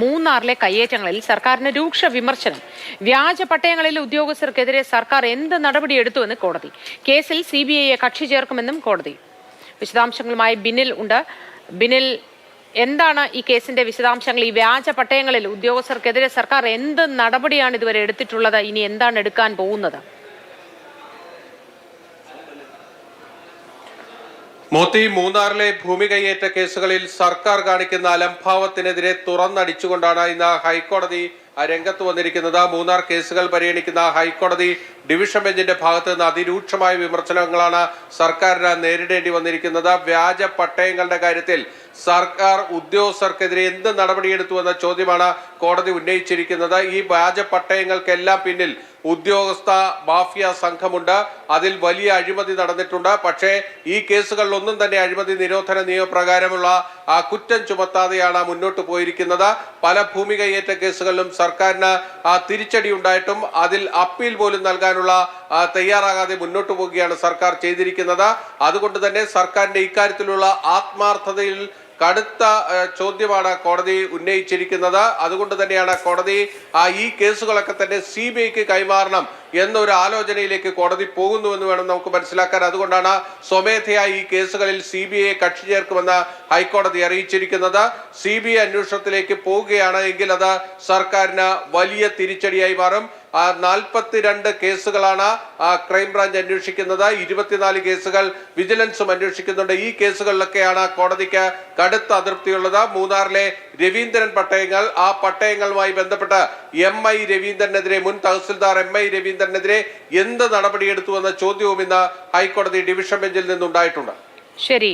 മൂന്നാറിലെ കയ്യേറ്റങ്ങളിൽ സർക്കാരിന് രൂക്ഷ വിമർശനം. വ്യാജ പട്ടയങ്ങളിലെ ഉദ്യോഗസ്ഥർക്കെതിരെ സർക്കാർ എന്ത് നടപടിയെടുത്തുവെന്ന് കോടതി. കേസിൽ CBIയെ കക്ഷി ചേർക്കുമെന്നും കോടതി. വിശദാംശങ്ങളുമായി ബിനിൽ ഉണ്ട്. ബിനിൽ, എന്താണ് ഈ കേസിന്റെ വിശദാംശങ്ങൾ? ഈ വ്യാജ പട്ടയങ്ങളിൽ ഉദ്യോഗസ്ഥർക്കെതിരെ സർക്കാർ എന്ത് നടപടിയാണ് ഇതുവരെ എടുത്തിട്ടുള്ളത്? ഇനി എന്താണ് എടുക്കാൻ പോകുന്നത്? മോത്തി, മൂന്നാറിലെ ഭൂമി കയ്യേറ്റ കേസുകളിൽ സർക്കാർ കാണിക്കുന്ന അലംഭാവത്തിനെതിരെ തുറന്നടിച്ചുകൊണ്ടാണ് ഇന്ന് ഹൈക്കോടതി രംഗത്ത് വന്നിരിക്കുന്നത്. മൂന്നാർ കേസുകൾ പരിഗണിക്കുന്ന ഹൈക്കോടതി ഡിവിഷൻ ബെഞ്ചിന്റെ ഭാഗത്ത് നിന്ന് അതിരൂക്ഷമായ വിമർശനങ്ങളാണ് സർക്കാരിന് നേരിടേണ്ടി വന്നിരിക്കുന്നത്. വ്യാജ പട്ടയങ്ങളുടെ കാര്യത്തിൽ സർക്കാർ ഉദ്യോഗസ്ഥർക്കെതിരെ എന്ത് നടപടിയെടുത്തുവെന്ന ചോദ്യമാണ് കോടതി ഉന്നയിച്ചിരിക്കുന്നത്. ഈ വ്യാജ പട്ടയങ്ങൾക്കെല്ലാം പിന്നിൽ ഉദ്യോഗസ്ഥ മാഫിയ സംഘമുണ്ട്. അതിൽ വലിയ അഴിമതി നടന്നിട്ടുണ്ട്. പക്ഷേ ഈ കേസുകളിലൊന്നും തന്നെ അഴിമതി നിരോധന നിയമപ്രകാരമുള്ള കുറ്റം ചുമത്താതെയാണ് മുന്നോട്ട് പോയിരിക്കുന്നത്. പല ഭൂമി കയ്യേറ്റ കേസുകളിലും സർക്കാരിന് തിരിച്ചടി ഉണ്ടായിട്ടും അതിൽ അപ്പീൽ പോലും നൽകാനുള്ള തയ്യാറാകാതെ മുന്നോട്ട് പോവുകയാണ് സർക്കാർ ചെയ്തിരിക്കുന്നത്. അതുകൊണ്ട് തന്നെ സർക്കാരിന്റെ ഇക്കാര്യത്തിലുള്ള ആത്മാർത്ഥതയിൽ കടുത്ത ചോദ്യമാണ് കോടതി ഉന്നയിച്ചിരിക്കുന്നത്. അതുകൊണ്ട് തന്നെയാണ് കോടതി ഈ കേസുകളൊക്കെ തന്നെ CBIക്ക് കൈമാറണം എന്നൊരു ആലോചനയിലേക്ക് കോടതി പോകുന്നുവെന്ന് വേണം നമുക്ക് മനസ്സിലാക്കാൻ. അതുകൊണ്ടാണ് സ്വമേധയായി ഈ കേസുകളിൽ CBIയെ കക്ഷി ചേർക്കുമെന്ന് ഹൈക്കോടതി അറിയിച്ചിരിക്കുന്നത്. CBI അന്വേഷണത്തിലേക്ക് പോവുകയാണ് എങ്കിൽ അത് സർക്കാരിന് വലിയ തിരിച്ചടിയായി മാറും. 42 കേസുകളാണ് ക്രൈംബ്രാഞ്ച് അന്വേഷിക്കുന്നത്. 24 കേസുകൾ വിജിലൻസും അന്വേഷിക്കുന്നുണ്ട്. ഈ കേസുകളിലൊക്കെയാണ് കോടതിക്ക് കടുത്ത അതൃപ്തിയുള്ളത്. മൂന്നാറിലെ രവീന്ദ്രൻ പട്ടയങ്ങൾ, ആ പട്ടയങ്ങളുമായി ബന്ധപ്പെട്ട് MI രവീന്ദ്രനെതിരെ, മുൻ തഹസിൽദാർ MI രവീന്ദ്രനെതിരെ എന്ത് നടപടിയെടുത്തുവെന്ന ചോദ്യവും ഇന്ന് ഹൈക്കോടതി ഡിവിഷൻ ബെഞ്ചിൽ നിന്നുണ്ടായിട്ടുണ്ട്. ശരി.